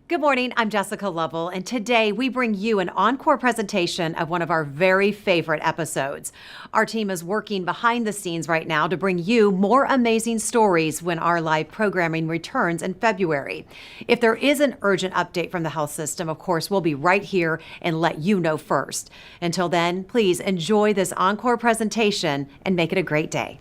Good morning, I'm Jessica Lovell, and today we bring you an encore presentation of one of our very favorite episodes. Our team is working behind the scenes right now to bring you more amazing stories when our live programming returns in February. If there is an urgent update from the health system, of course, we'll be right here and let you know first. Until then, please enjoy this encore presentation and make it a great day.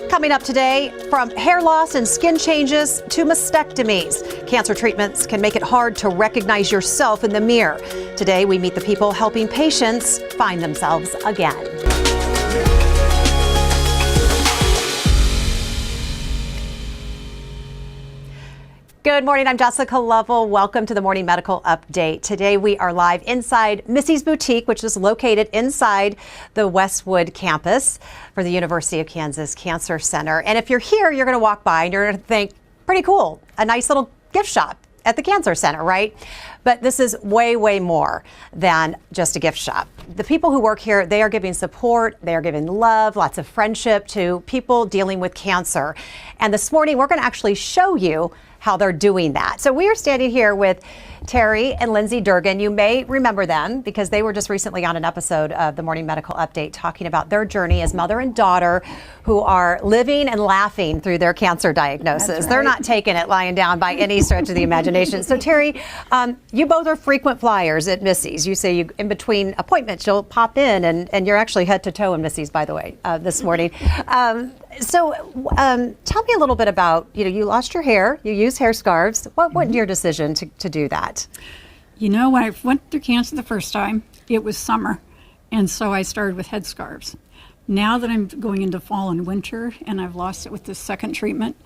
Coming up today, from hair loss and skin changes to mastectomies, cancer treatments can make it hard to recognize yourself in the mirror. Today, we meet the people helping patients find themselves again. Good morning, I'm Jessica Lovell. Welcome to the Morning Medical Update. Today we are live inside Missys Boutique, which is located inside the Westwood campus for the University of Kansas Cancer Center. And if you're here, you're going to walk by and you're going to think, pretty cool, a nice little gift shop at the Cancer Center, right? But this is way, way more than just a gift shop. The people who work here, they are giving support, they are giving love, lots of friendship to people dealing with cancer. And this morning, we're going to actually show you how they're doing that. So we are standing here with Terry and Lindsay Durgan. You may remember them because they were just recently on an episode of the Morning Medical Update talking about their journey as mother and daughter who are living and laughing through their cancer diagnosis. That's right. They're not taking it lying down by any stretch of the imagination. So Terry, you both are frequent flyers at Missys. You say you, in between appointments, you'll pop in and you're actually head to toe in Missys, by the way, this morning. So tell me a little bit about, you lost your hair, you use hair scarves. What went your decision to do that? When I went through cancer the first time, it was summer, and so I started with head scarves. Now that I'm going into fall and winter, and I've lost it with this second treatment,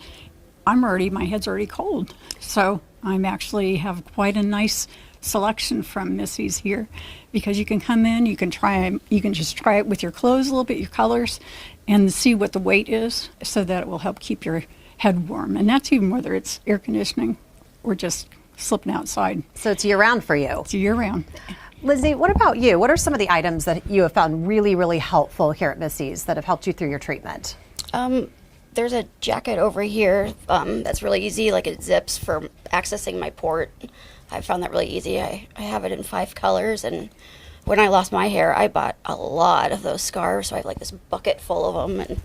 my head's already cold. So I'm actually have quite a nice selection from Missys here, because you can come in, you can just try it with your clothes a little bit, your colors, and see what the weight is, so that it will help keep your head warm. And that's even whether it's air conditioning or just slipping outside. So it's year-round for you? It's year-round. Lizzie, what about you? What are some of the items that you have found really, really helpful here at Missys that have helped you through your treatment? There's a jacket over here that's really easy, like it zips for accessing my port. I found that really easy. I have it in 5 colors, and when I lost my hair, I bought a lot of those scarves, so I have like this bucket full of them, and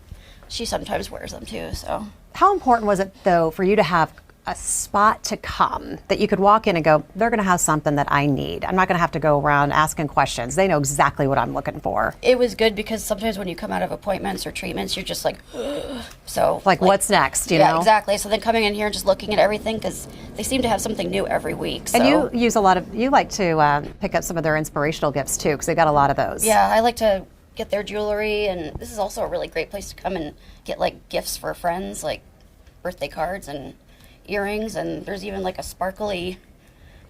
she sometimes wears them too. So, how important was it, though, for you to have a spot to come that you could walk in and go, they're going to have something that I need. I'm not going to have to go around asking questions. They know exactly what I'm looking for. It was good because sometimes when you come out of appointments or treatments, you're just like, ugh. So like what's next, you know? Yeah, exactly. So then coming in here and just looking at everything, because they seem to have something new every week. So. And you use you like to pick up some of their inspirational gifts too, because they got a lot of those. Yeah, I like to get their jewelry, and this is also a really great place to come and get like gifts for friends, like birthday cards and earrings, and there's even like a sparkly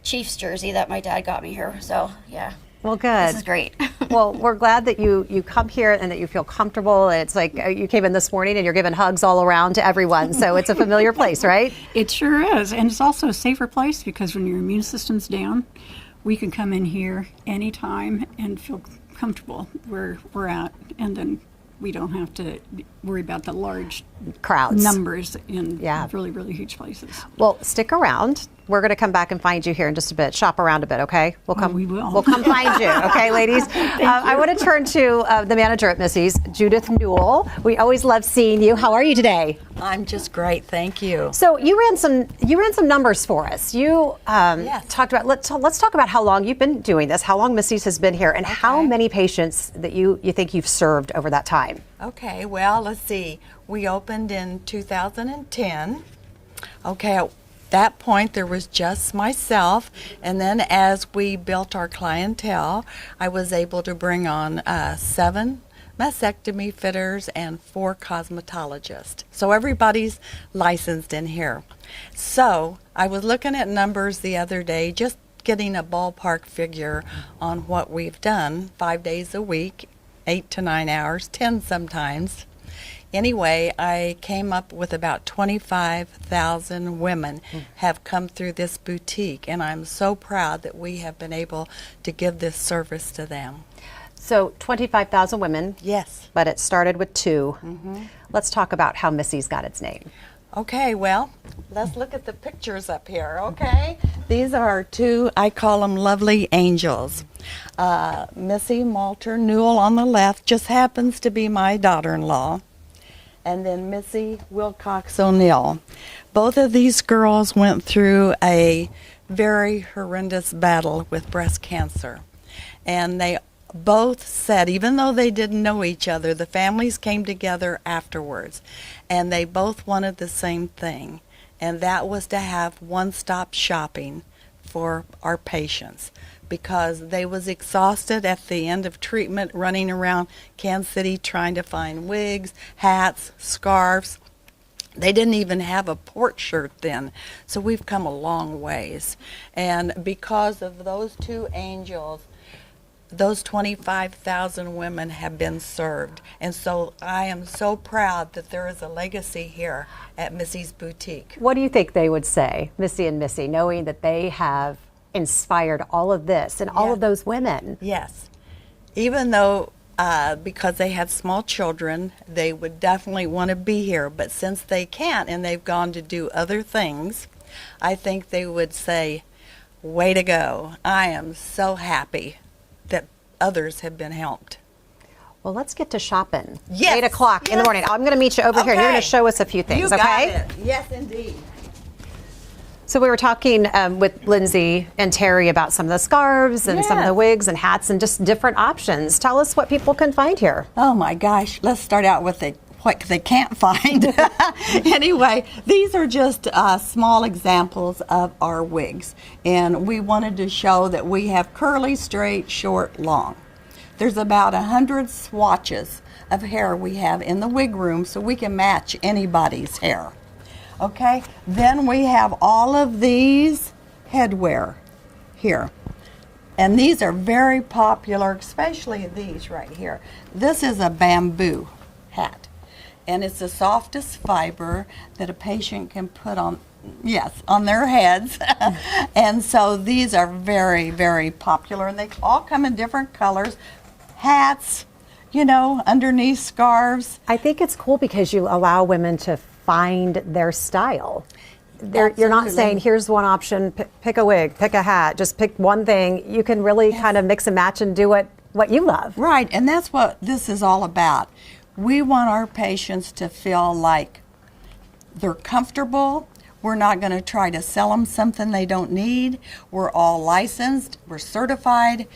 Chiefs jersey that my dad got me here. So yeah. Well, good. This is great. Well, we're glad that you come here and that you feel comfortable. It's like you came in this morning and you're giving hugs all around to everyone. So it's a familiar place, right? It sure is. And it's also a safer place because when your immune system's down, we can come in here anytime and feel comfortable where we're at. And then we don't have to worry about the large crowds, numbers in really, really huge places. Well, stick around. We're going to come back and find you here in just a bit. Shop around a bit, okay? We will. We'll come find you, okay, ladies? I want to turn to the manager at Missys, Judith Newell. We always love seeing you. How are you today? I'm just great, thank you. So you ran some numbers for us. You talked about let's talk about how long you've been doing this, how long Missys has been here, and how many patients that you think you've served over that time. Okay, well, let's see. We opened in 2010. Okay, at that point there was just myself, and then as we built our clientele, I was able to bring on 7 mastectomy fitters and 4 cosmetologists. So everybody's licensed in here. So I was looking at numbers the other day, just getting a ballpark figure on what we've done 5 days a week, 8 to 9 hours, 10 sometimes. Anyway, I came up with about 25,000 women have come through this boutique, and I'm so proud that we have been able to give this service to them. So 25,000 women. Yes. But it started with 2. Mm-hmm. Let's talk about how Missys got its name. Okay, well, let's look at the pictures up here, okay? These are two, I call them lovely angels. Missy Malter Newell on the left just happens to be my daughter-in-law. And then Missy Wilcox O'Neill. Both of these girls went through a very horrendous battle with breast cancer. And they both said, even though they didn't know each other, the families came together afterwards. And they both wanted the same thing. And that was to have one-stop shopping for our patients, because they was exhausted at the end of treatment running around Kansas City trying to find wigs, hats, scarves. They didn't even have a port shirt then. So we've come a long ways. And because of those two angels, those 25,000 women have been served. And so I am so proud that there is a legacy here at Missy's Boutique. What do you think they would say, Missy and Missy, knowing that they have inspired all of this and all of those women? Yes. Even though because they had small children, they would definitely want to be here. But since they can't and they've gone to do other things, I think they would say, way to go. I am so happy that others have been helped. Well, let's get to shopping. Yes. 8 o'clock in the morning. I'm going to meet you over here and you're going to show us a few things, You got okay? it. Yes, indeed. So we were talking with Lindsay and Terry about some of the scarves and some of the wigs and hats and just different options. Tell us what people can find here. Oh my gosh, let's start out with what they can't find. Anyway, these are just small examples of our wigs. And we wanted to show that we have curly, straight, short, long. There's about 100 swatches of hair we have in the wig room, so we can match anybody's hair. Okay, then we have all of these headwear here. And these are very popular, especially these right here. This is a bamboo hat. And it's the softest fiber that a patient can put on, on their heads. And so these are very, very popular. And they all come in different colors. Hats, you know, underneath scarves. I think it's cool because you allow women to find their style. You're not saying, here's one option, pick a wig, pick a hat, just pick one thing. You can really kind of mix and match and do what you love. Right, and that's what this is all about. We want our patients to feel like they're comfortable. We're not going to try to sell them something they don't need. We're all licensed, we're certified,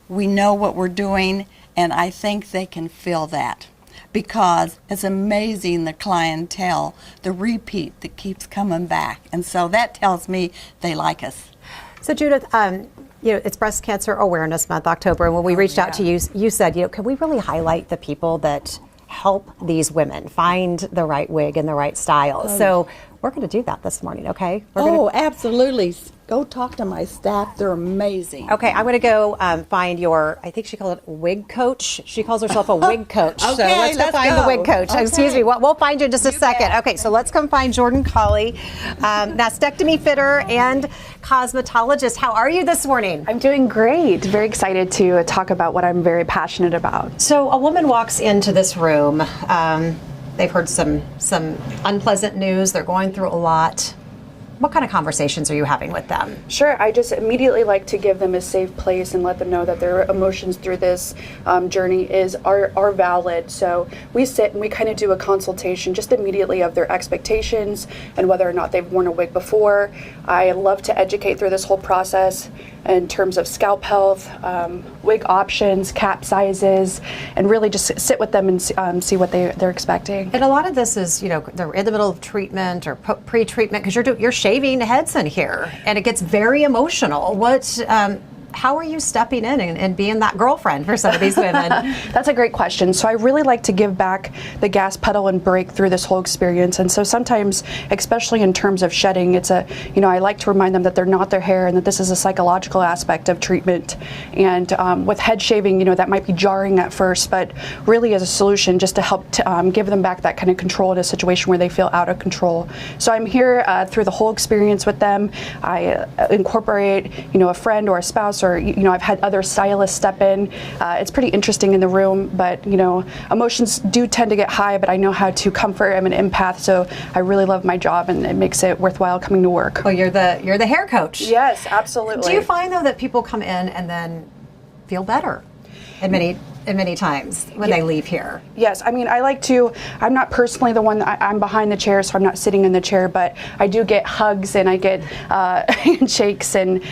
we know what we're doing, and I think they can feel that. Because it's amazing, the clientele, the repeat that keeps coming back. And so that tells me they like us. So Judith, you know, it's Breast Cancer Awareness Month, October, and when we reached out to you, you said, you know, can we really highlight the people that help these women find the right wig and the right style? So we're going to do that this morning, okay? Absolutely. Go talk to my staff. They're amazing. Okay, I'm going to go find your, I think she called it wig coach. She calls herself a wig coach. So let's go find the wig coach. Okay. Excuse me, we'll find you in just a second. Okay, so let's come find Jordan Colley, mastectomy fitter and cosmetologist. How are you this morning? I'm doing great. Very excited to talk about what I'm very passionate about. So a woman walks into this room. They've heard some unpleasant news. They're going through a lot. What kind of conversations are you having with them? Sure, I just immediately like to give them a safe place and let them know that their emotions through this journey are valid. So we sit and we kind of do a consultation just immediately of their expectations and whether or not they've worn a wig before. I love to educate through this whole process in terms of scalp health, wig options, cap sizes, and really just sit with them and see what they're expecting. And a lot of this is, you know, they're in the middle of treatment or pre-treatment because you're shaving heads in here, and it gets very emotional. How are you stepping in and being that girlfriend for some of these women? That's a great question. So I really like to give back the gas pedal and brake through this whole experience. And so sometimes, especially in terms of shedding, I like to remind them that they're not their hair and that this is a psychological aspect of treatment. And with head shaving, that might be jarring at first, but really as a solution just to help give them back that kind of control in a situation where they feel out of control. So I'm here through the whole experience with them. I incorporate, a friend or a spouse in-house, or I've had other stylists step in. It's pretty interesting in the room, but emotions do tend to get high, but I know how to comfort. I'm an empath, so I really love my job, and it makes it worthwhile coming to work. Well, you're the hair coach. Yes, absolutely. Do you find though that people come in and then feel better in many times when they leave here? Yes, I mean, I'm not personally the one, I'm behind the chair, so I'm not sitting in the chair, but I do get hugs and I get handshakes, and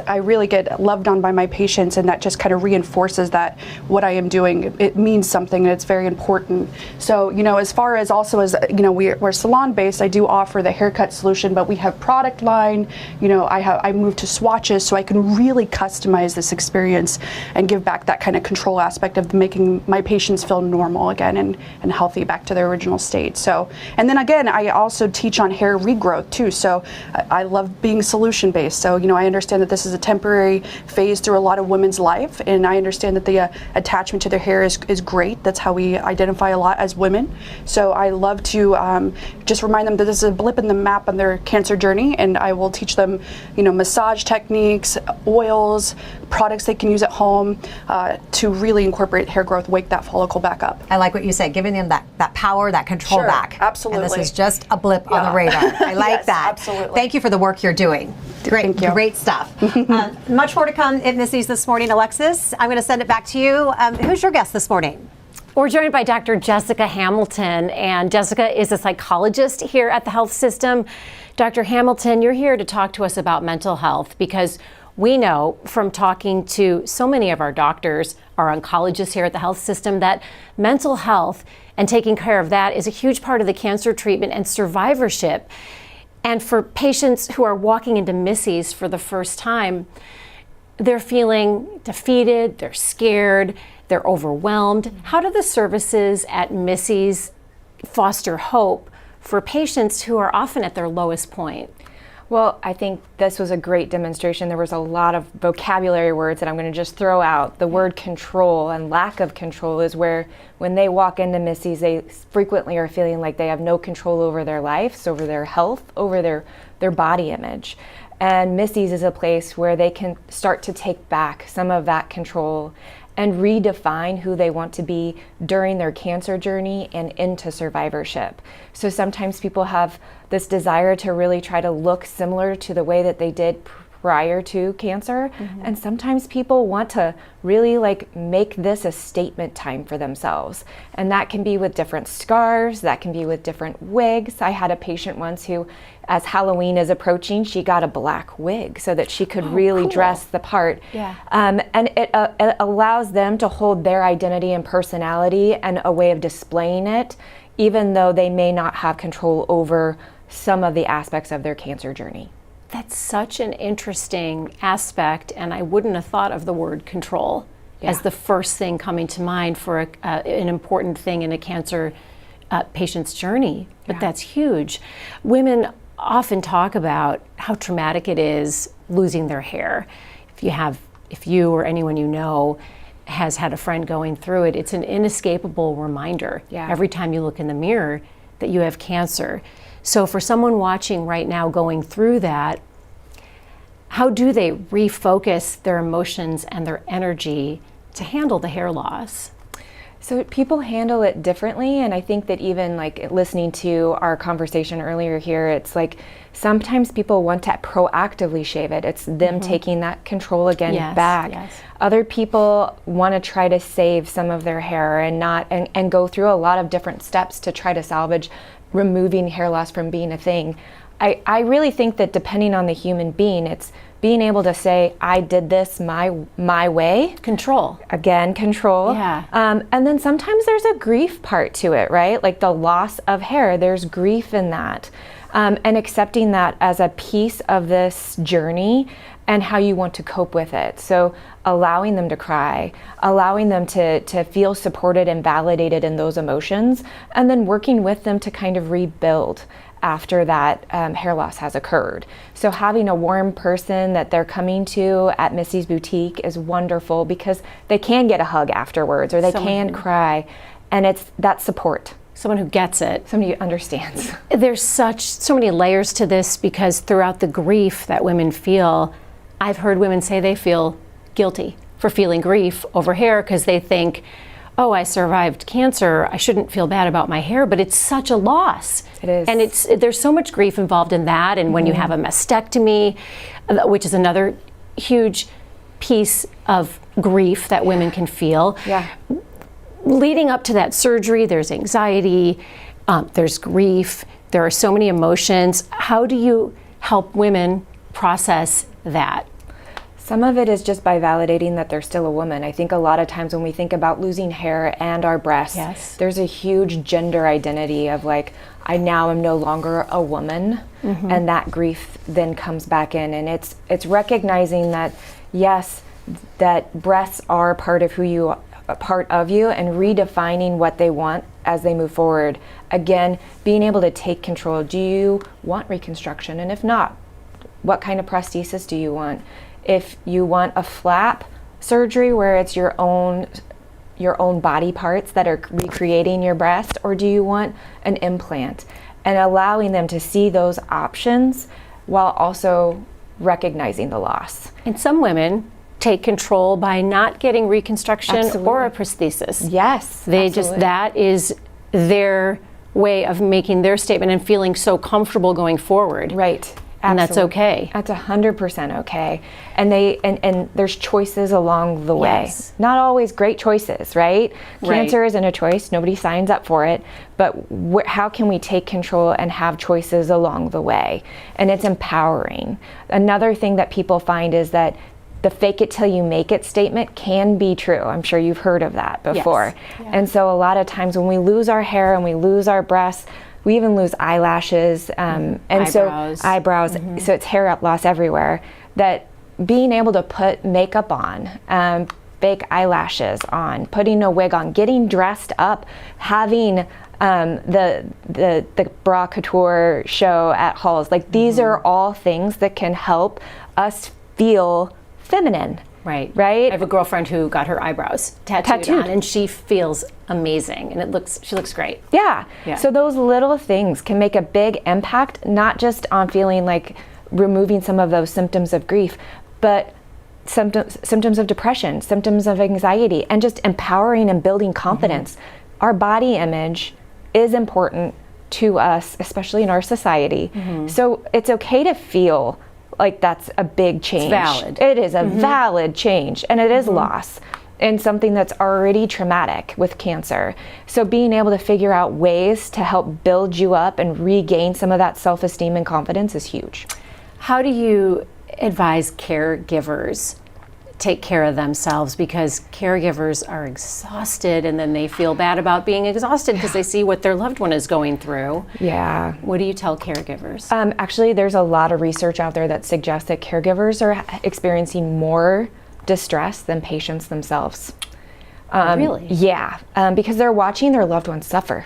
I really get loved on by my patients, and that just kind of reinforces that what I am doing, it means something, and it's very important. So, as far as also as, we're salon based, I do offer the haircut solution, but we have product line, I moved to swatches, so I can really customize this experience and give back that kind of control aspect of making my patients feel normal again and healthy back to their original state. So, and then again, I also teach on hair regrowth too. So I love being solution based. So, I understand that this is a temporary phase through a lot of women's life, and I understand that the attachment to their hair is great. That's how we identify a lot as women. So I love to just remind them that this is a blip in the map on their cancer journey, and I will teach them, massage techniques, oils, products they can use at home to really incorporate hair growth, wake that follicle back up. I like what you said, giving them that power, that control back. Absolutely. And this is just a blip on the radar. I like Yes, that. absolutely. Thank you for the work you're doing. Thank you. Great stuff. Much more to come at Missys this morning. Alexis, I'm going to send it back to you. Who's your guest this morning? We're joined by Dr. Jessica Hamilton, and Jessica is a psychologist here at the health system. Dr. Hamilton, you're here to talk to us about mental health, because we know from talking to so many of our doctors, our oncologists here at the health system, that mental health and taking care of that is a huge part of the cancer treatment and survivorship. And for patients who are walking into Missys for the first time, they're feeling defeated, they're scared, they're overwhelmed. How do the services at Missys foster hope for patients who are often at their lowest point? Well, I think this was a great demonstration. There was a lot of vocabulary words that I'm going to just throw out. The word control and lack of control is where when they walk into Missys, they frequently are feeling like they have no control over their lives, over their health, over their body image. And Missys is a place where they can start to take back some of that control and redefine who they want to be during their cancer journey and into survivorship. So sometimes people have this desire to really try to look similar to the way that they did prior to cancer. And sometimes people want to really make this a statement time for themselves. And that can be with different scarves, that can be with different wigs. I had a patient once who, as Halloween is approaching, she got a black wig so that she could really dress the part. Yeah. And it allows them to hold their identity and personality and a way of displaying it, even though they may not have control over some of the aspects of their cancer journey. That's such an interesting aspect, and I wouldn't have thought of the word control as the first thing coming to mind for an important thing in a cancer patient's journey, but that's huge. Women often talk about how traumatic it is losing their hair. If you or anyone you know has had a friend going through it, it's an inescapable reminder every time you look in the mirror that you have cancer. So for someone watching right now going through that, how do they refocus their emotions and their energy to handle the hair loss? So people handle it differently, and I think that even listening to our conversation earlier here, it's sometimes people want to proactively shave it. It's them taking that control again back. Yes. Other people want to try to save some of their hair and go through a lot of different steps to try to salvage removing hair loss from being a thing. I really think that depending on the human being, it's being able to say, I did this my way. Control. Again, control. Yeah. And then sometimes there's a grief part to it, right? Like the loss of hair, there's grief in that. And accepting that as a piece of this journey and how you want to cope with it. So allowing them to cry, allowing them to feel supported and validated in those emotions, and then working with them to kind of rebuild after that hair loss has occurred. So having a warm person that they're coming to at Missys Boutique is wonderful because they can get a hug afterwards or they can cry, and it's that support. Someone who gets it. Somebody who understands. There's so many layers to this because throughout the grief that women feel, I've heard women say they feel guilty for feeling grief over hair because they think, oh, I survived cancer, I shouldn't feel bad about my hair, but it's such a loss. It is. And there's so much grief involved in that. And when you have a mastectomy, which is another huge piece of grief that women can feel. Yeah. Leading up to that surgery, there's anxiety, there's grief, there are so many emotions. How do you help women process that? Some of it is just by validating that they're still a woman. I think a lot of times when we think about losing hair and our breasts, Yes. there's a huge gender identity of like, I now am no longer a woman, and that grief then comes back in. And it's recognizing that, yes, that breasts are part of you, and redefining what they want as they move forward. Again, being able to take control. Do you want reconstruction? And if not, what kind of prosthesis do you want? If you want a flap surgery where it's your own body parts that are recreating your breast, or do you want an implant? And allowing them to see those options while also recognizing the loss. And some women take control by not getting reconstruction or a prosthesis. Yes, They absolutely. that is their way of making their statement and feeling so comfortable going forward. Right. And that's Absolutely. okay. That's 100% okay. And and there's choices along the way. Yes. Not always great choices, right? Cancer isn't a choice. Nobody signs up for it. But how can we take control and have choices along the way? And it's empowering. Another thing that people find is that the fake it till you make it statement can be true. I'm sure you've heard of that before. Yes. And so a lot of times when we lose our hair and we lose our breasts, we even lose eyelashes, and Eyebrows. so eyebrows. So it's hair loss everywhere. That being able to put makeup on, fake eyelashes on, putting a wig on, getting dressed up, having the bra couture show at halls. Like these are all things that can help us feel feminine. Right. Right? I have a girlfriend who got her eyebrows tattooed on, and she feels amazing, and she looks great. Yeah. Yeah. So those little things can make a big impact, not just on feeling like removing some of those symptoms of grief, but symptoms of depression, symptoms of anxiety, and just empowering and building confidence. Our body image is important to us, especially in our society. So it's okay to feel like that's a big change. It's valid. It is a valid change, and it is loss and something that's already traumatic with cancer. So being able to figure out ways to help build you up and regain some of that self-esteem and confidence is huge. How do you advise caregivers take care of themselves? Because caregivers are exhausted, and then they feel bad about being exhausted because they see what their loved one is going through. Yeah. What do you tell caregivers? Actually, there's a lot of research out there that suggests that caregivers are experiencing more distress than patients themselves. Really? Yeah, because they're watching their loved ones suffer.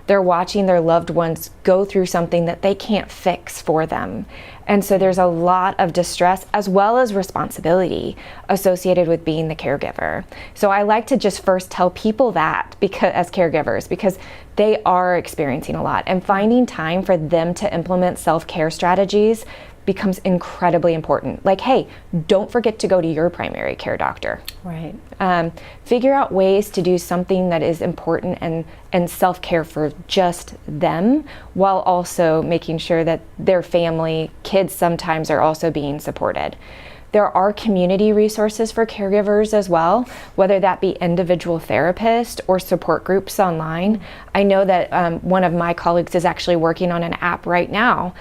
They're watching their loved ones go through something that they can't fix for them. And so there's a lot of distress as well as responsibility associated with being the caregiver. So I like to just first tell people that as caregivers, because they are experiencing a lot, and finding time for them to implement self-care strategies becomes incredibly important. Like, hey, don't forget to go to your primary care doctor. Right. Figure out ways to do something that is important and self-care for just them, while also making sure that their family, kids sometimes are also being supported. There are community resources for caregivers as well, whether that be individual therapists or support groups online. I know that one of my colleagues is actually working on an app right now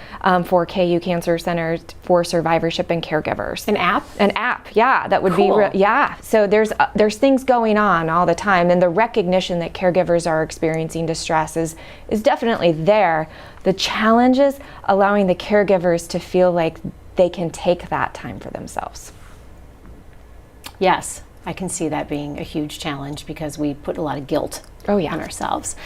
for KU Cancer Center for survivorship and caregivers. An app? An app, yeah, that would Cool. be, yeah. So there's things going on all the time, and the recognition that caregivers are experiencing distress is definitely there. The challenge is allowing the caregivers to feel like they can take that time for themselves. Yes, I can see that being a huge challenge because we put a lot of guilt Oh, yeah. on ourselves.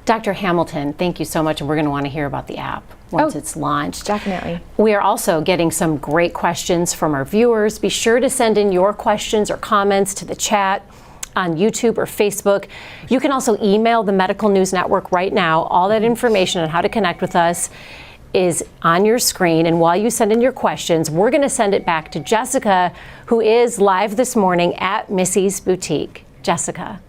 Dr. Hamilton, thank you so much, and we're going to want to hear about the app once it's launched. Definitely. We are also getting some great questions from our viewers. Be sure to send in your questions or comments to the chat on YouTube or Facebook. You can also email the Medical News Network right now, all that information on how to connect with us. is on your screen, and while you send in your questions, we're going to send it back to Jessica, who is live this morning at Missys Boutique. Jessica.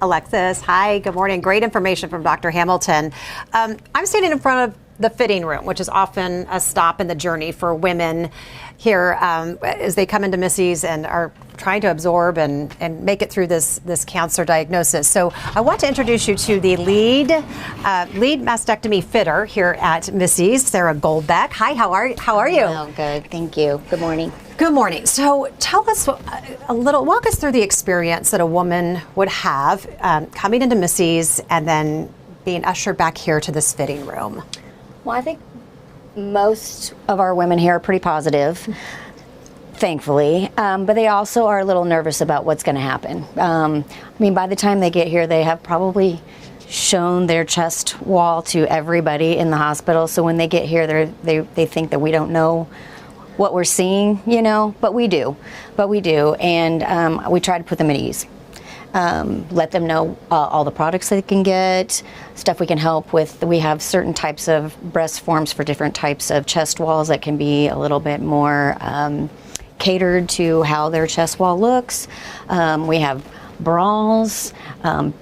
Alexis, hi, good morning. Great information from Dr. Hamilton. I'm standing in front of the fitting room, which is often a stop in the journey for women here as they come into Missys and are trying to absorb and make it through this cancer diagnosis. So I want to introduce you to the lead mastectomy fitter here at Missys, Sarah Goldbeck. Hi, how are you? Oh, good. Thank you. Good morning. Good morning. So tell us walk us through the experience that a woman would have coming into Missys and then being ushered back here to this fitting room. Well, I think most of our women here are pretty positive, thankfully, but they also are a little nervous about what's going to happen. I mean, by the time they get here, they have probably shown their chest wall to everybody in the hospital. So when they get here, they think that we don't know what we're seeing, you know, but we do. And we try to put them at ease. Let them know all the products they can get, stuff we can help with. We have certain types of breast forms for different types of chest walls that can be a little bit more catered to how their chest wall looks. We have bras,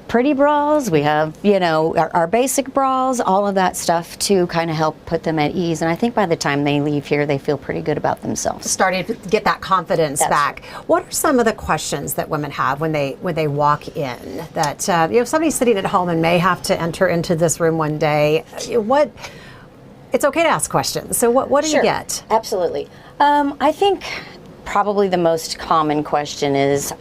pretty bras. We have, you know, our basic bras, all of that stuff to kind of help put them at ease. And I think by the time they leave here, they feel pretty good about themselves. Starting to get that confidence back. What are some of the questions that women have when they walk in? That somebody's sitting at home and may have to enter into this room one day. It's okay to ask questions. So what do you get? Absolutely. I think probably the most common question is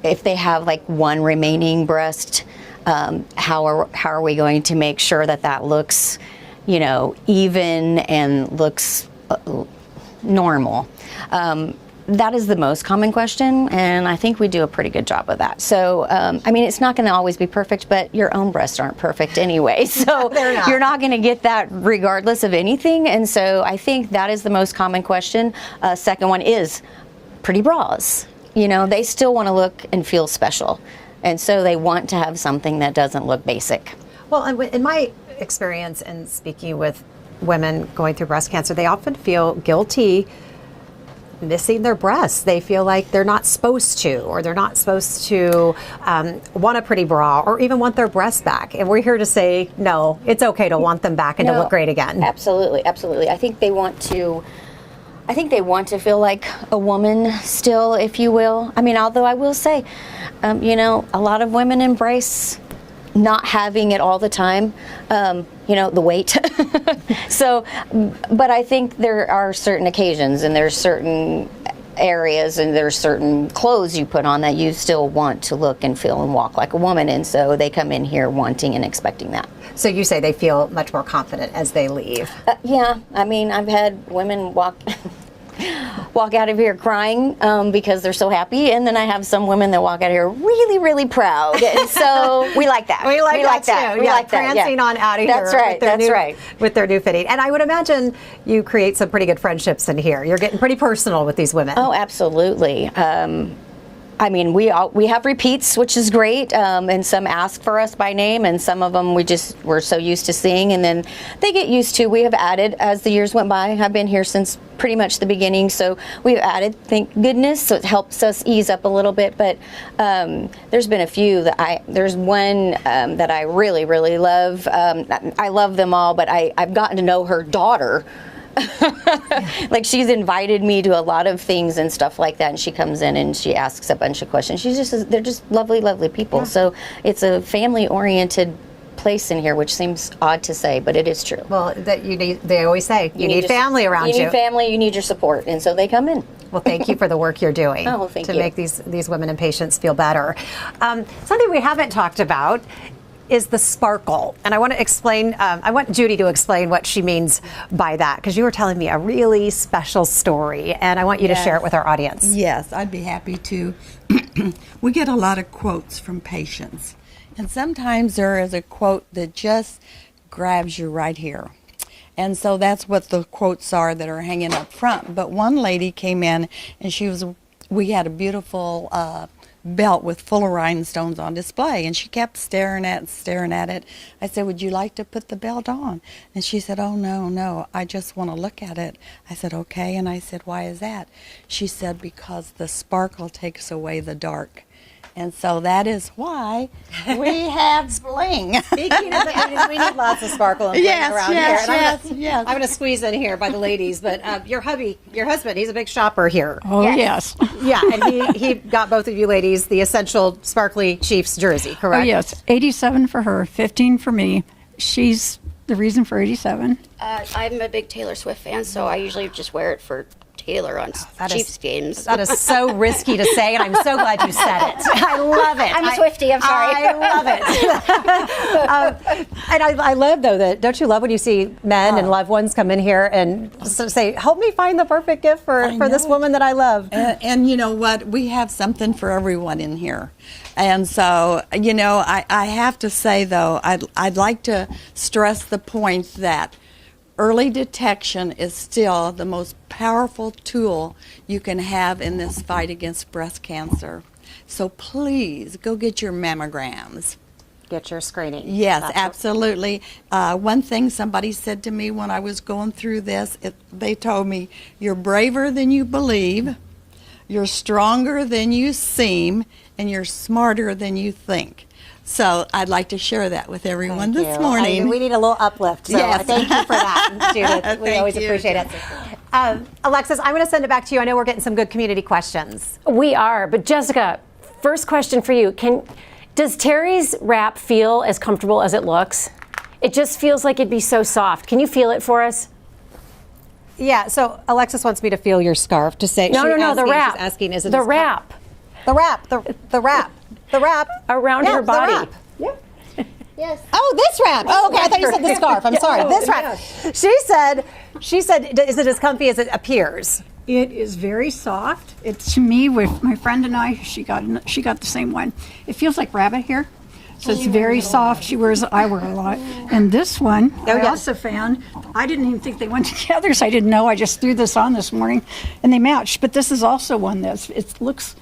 if they have like one remaining breast, how are we going to make sure that looks, you know, even and looks normal? That is the most common question, and I think we do a pretty good job of that. So, I mean, it's not going to always be perfect, but your own breasts aren't perfect anyway. So you're not going to get that regardless of anything. And so I think that is the most common question. Second one is pretty bras. You know, they still want to look and feel special. And so they want to have something that doesn't look basic. Well, in my experience in speaking with women going through breast cancer, they often feel guilty missing their breasts. They feel like they're not supposed to, or they're not supposed to want a pretty bra or even want their breasts back. And we're here to say, no, it's okay to want them back and to look great again. Absolutely, absolutely. I think they want to feel like a woman still, if you will. I mean, although I will say, you know, a lot of women embrace not having it all the time, you know, the weight. So, but I think there are certain occasions and there's certain areas and there's certain clothes you put on that you still want to look and feel and walk like a woman. And so they come in here wanting and expecting that. So you say they feel much more confident as they leave? Yeah, I mean, I've had women walk out of here crying because they're so happy, and then I have some women that walk out of here really, really proud. And so we like that. We like that too. We like that. Prancing on out of here. That's right. With their new fitting. And I would imagine you create some pretty good friendships in here. You're getting pretty personal with these women. Oh, absolutely. I mean, we have repeats, which is great, and some ask for us by name, and some of them we're so used to seeing, and then they get used to. We have added as the years went by. I've been here since pretty much the beginning, so we've added, thank goodness, so it helps us ease up a little bit. But there's been a few there's one that I really, really love. I love them all, but I've gotten to know her daughter. Like, she's invited me to a lot of things and stuff like that, and she comes in and she asks a bunch of questions. They're just lovely, lovely people. Yeah. So it's a family-oriented place in here, which seems odd to say, but it is true. Well, they always say you need family around you. You need family, you need your support, and so they come in. Well, thank you for the work you're doing to make these women and patients feel better. Something we haven't talked about is the sparkle. And I want to explain, I want Judy to explain what she means by that, because you were telling me a really special story, and I want you to share it with our audience. Yes, I'd be happy to. We get a lot of quotes from patients, and sometimes there is a quote that just grabs you right here. And so that's what the quotes are that are hanging up front. But one lady came in, and we had a beautiful belt with full of rhinestones on display, and she kept staring at it. I said, would you like to put the belt on? And she said, oh, no, I just want to look at it. I said, okay. And I said, why is that? She said, because the sparkle takes away the dark. And so that is why we have bling. Speaking of it, we need lots of sparkle and bling around here. And yes. I'm going to squeeze in here by the ladies, but your husband, he's a big shopper here. Oh, yes. Yeah, and he got both of you ladies the essential sparkly Chiefs jersey, correct? Oh, yes. 87 for her, 15 for me. She's the reason for 87. I'm a big Taylor Swift fan, so I usually just wear it for Taylor on Chiefs games. That is so risky to say, and I'm so glad you said it. I love it. I'm a Swiftie, I'm sorry. I love it. And I love, though, that don't you love when you see men and loved ones come in here and say, help me find the perfect gift for this woman that I love. And you know what? We have something for everyone in here. And so, you know, I have to say, though, I'd like to stress the point that early detection is still the most powerful tool you can have in this fight against breast cancer. So please go get your mammograms. Get your screening. Yes, absolutely. One thing somebody said to me when I was going through this, they told me, you're braver than you believe, you're stronger than you seem, and you're smarter than you think. So I'd like to share that with everyone this morning. We need a little uplift, so Yes. thank you for that, Judith. We always appreciate it. Alexis, I'm going to send it back to you. I know we're getting some good community questions. We are, but Jessica, first question for you. Does Terry's wrap feel as comfortable as it looks? It just feels like it'd be so soft. Can you feel it for us? Yeah, so Alexis wants me to feel your scarf to say, No, the wrap. She's asking, is it the wrap? The wrap, the wrap. Around her body. The wrap. Yes. Oh, this wrap. Oh, okay. I thought you said the scarf. I'm sorry. This wrap. She said, is it as comfy as it appears? It is very soft. It's, to me, with my friend and I, she got the same one. It feels like rabbit hair. So it's very soft. I wear a lot. And this one, I also found, I didn't even think they went together, so I didn't know. I just threw this on this morning, and they matched. But this is also one it looks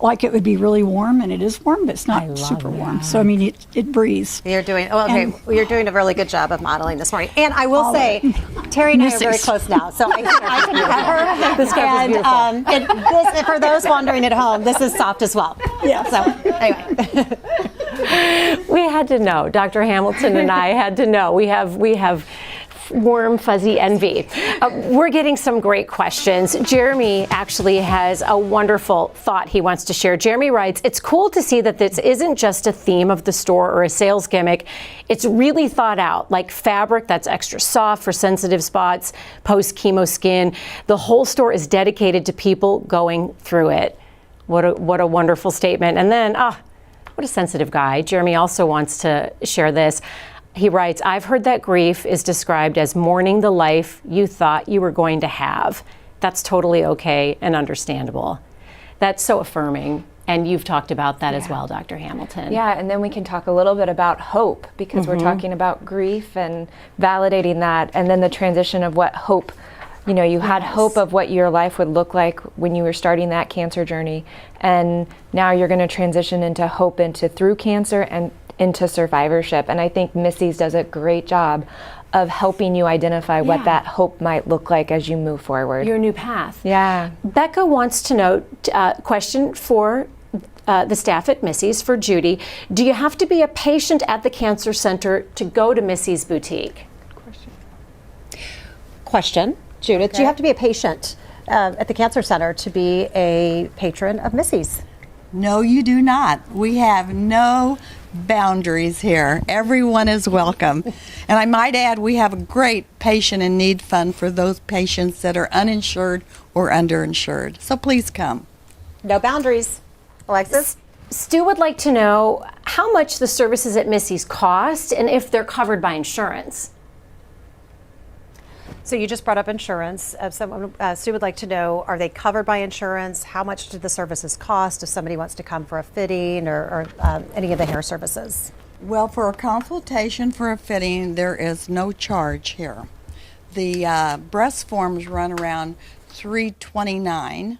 like it would be really warm, and it is warm, but it's not super warm. So, I mean, it breathes. You're doing you're doing a really good job of modeling this morning. And I will say, Terry and I are very close now, so I can have her. This scarf is beautiful. And for those wandering at home, this is soft as well. Yeah. So anyway. We had to know. Dr. Hamilton and I had to know. We have warm, fuzzy envy. We're getting some great questions. Jeremy actually has a wonderful thought he wants to share. Jeremy writes, it's cool to see that this isn't just a theme of the store or a sales gimmick. It's really thought out, like fabric that's extra soft for sensitive spots, post-chemo skin. The whole store is dedicated to people going through it. What a wonderful statement. And then, what a sensitive guy. Jeremy also wants to share this. He writes, I've heard that grief is described as mourning the life you thought you were going to have. That's totally okay and understandable. That's so affirming. And you've talked about that as well, Dr. Hamilton. Yeah, and then we can talk a little bit about hope, because we're talking about grief and validating that, and then the transition of what hope, you had hope of what your life would look like when you were starting that cancer journey, and now you're going to transition into hope into through cancer and into survivorship. And I think Missys does a great job of helping you identify what that hope might look like as you move forward. Your new path. Yeah. Becca wants to know, question for the staff at Missys, for Judy. Do you have to be a patient at the cancer center to go to Missys Boutique? Question, Judith, do you have to be a patient at the cancer center to be a patron of Missys? No, you do not. We have no boundaries here. Everyone is welcome. And I might add, we have a great patient in need fund for those patients that are uninsured or underinsured. So please come. No boundaries. Alexis? Stu would like to know how much the services at Missys cost and if they're covered by insurance. So you just brought up insurance. Stu would like to know, are they covered by insurance? How much do the services cost if somebody wants to come for a fitting or any of the hair services? Well, for a consultation for a fitting, there is no charge here. The breast forms run around $329,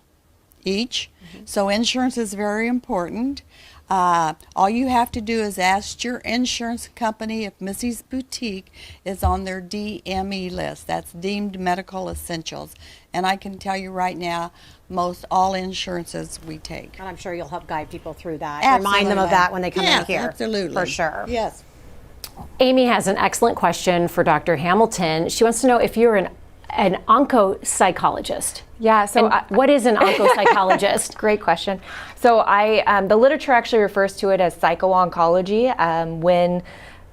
each. So insurance is very important. All you have to do is ask your insurance company if Missys Boutique is on their DME list. That's Deemed Medical Essentials. And I can tell you right now, most all insurances we take. And I'm sure you'll help guide people through that. Absolutely. Remind them of that when they come Yes, in here. absolutely. For sure. Yes. Amy has an excellent question for Dr. Hamilton. She wants to know if you're an onco-psychologist. Yeah, so what is an onco-psychologist? Great question. So the literature actually refers to it as psycho-oncology. When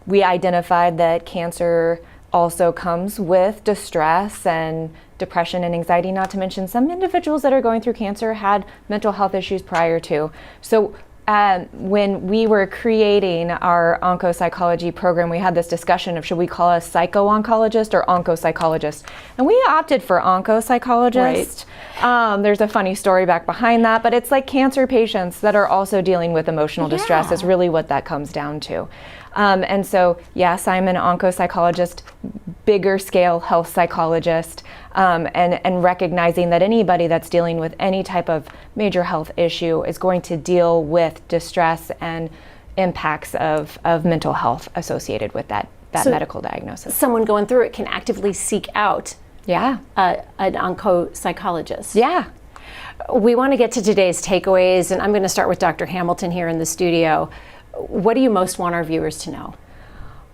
we identified that cancer also comes with distress and depression and anxiety, not to mention some individuals that are going through cancer had mental health issues prior to. So when we were creating our oncopsychology program, we had this discussion of should we call us psycho-oncologist or oncopsychologist, and we opted for oncopsychologist. There's a funny story back behind that, but it's like cancer patients that are also dealing with emotional distress is really what that comes down to. And so, yes, I'm an oncopsychologist, bigger scale health psychologist, and recognizing that anybody that's dealing with any type of major health issue is going to deal with distress and impacts of mental health associated with that medical diagnosis. Someone going through it can actively seek out an onco-psychologist. Yeah. We want to get to today's takeaways, and I'm going to start with Dr. Hamilton here in the studio. What do you most want our viewers to know?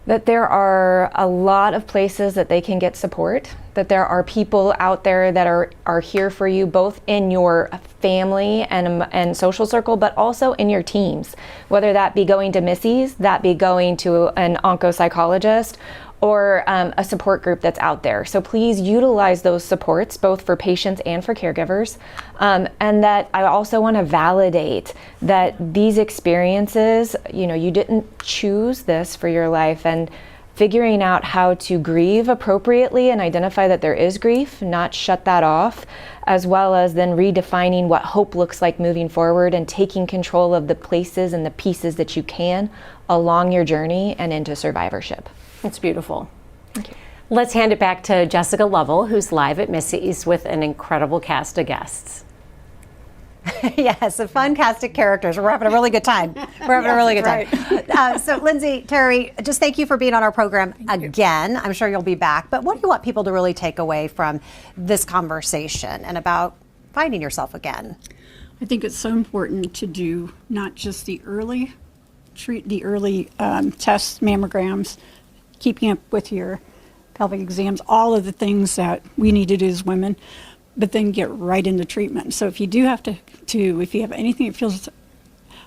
That there are a lot of places that they can get support, that there are people out there that are here for you, both in your family and social circle, but also in your teams, whether that be going to Missys, that be going to an oncopsychologist, or a support group that's out there. So please utilize those supports, both for patients and for caregivers. And that I also want to validate that these experiences, you didn't choose this for your life, and figuring out how to grieve appropriately and identify that there is grief, not shut that off, as well as then redefining what hope looks like moving forward and taking control of the places and the pieces that you can along your journey and into survivorship. It's beautiful. Thank you. Let's hand it back to Jessica Lovell, who's live at Missys with an incredible cast of guests. Yes, a fun cast of characters. We're having a really good time. We're having a really good time. So, Lindsay, Terry, just thank you for being on our program again. I'm sure you'll be back. But what do you want people to really take away from this conversation and about finding yourself again? I think it's so important to do not just the early tests, mammograms, keeping up with your pelvic exams, all of the things that we need to do as women, but then get right into treatment. So if you do have to if you have anything that feels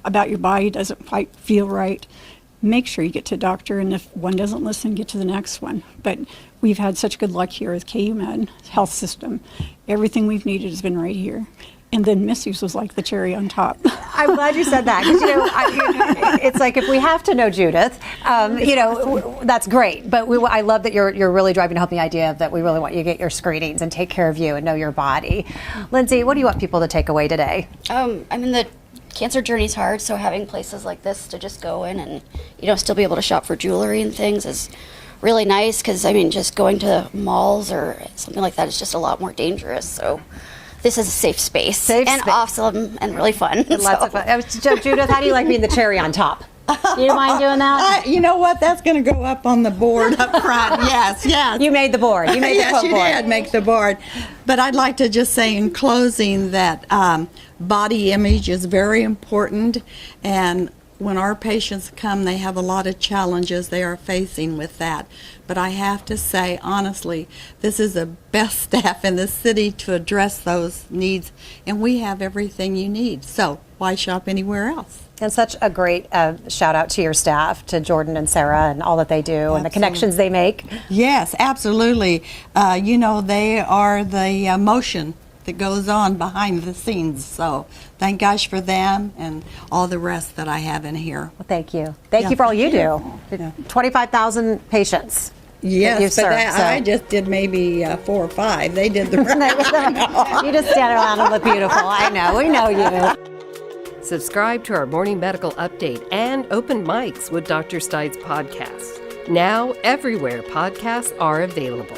about your body doesn't quite feel right, make sure you get to a doctor, and if one doesn't listen, get to the next one. But we've had such good luck here with KU Med Health System. Everything we've needed has been right here. And then Missys was like the cherry on top. I'm glad you said that, because it's like if we have to know Judith, that's great. But I love that you're really driving home the idea that we really want you to get your screenings and take care of you and know your body. Lindsay, what do you want people to take away today? The cancer journey's hard, so having places like this to just go in and still be able to shop for jewelry and things is really nice. Because just going to malls or something like that is just a lot more dangerous. So this is a safe space. Awesome and really fun. Lots of fun. Judith, how do you like being the cherry on top? Do you mind doing that? You know what? That's going to go up on the board up front. Yes. You made the board. You made the quote board. Yes, you did make the board. But I'd like to just say in closing that body image is very important, and when our patients come, they have a lot of challenges they are facing with that. But I have to say, honestly, this is the best staff in the city to address those needs, and we have everything you need. So why shop anywhere else? And such a great shout out to your staff, to Jordan and Sarah, and all that they do and the connections they make. Yes, absolutely. They are the emotion that goes on behind the scenes. So thank gosh for them and all the rest that I have in here. Well, thank you. Thank you for all you do. Yeah. 25,000 patients. Yes, but I just did maybe 4 or 5. They did the rest. You just stand around and look beautiful. I know. We know you. Subscribe to our Morning Medical Update and Open Mics with Dr. Stites podcast. Now everywhere podcasts are available.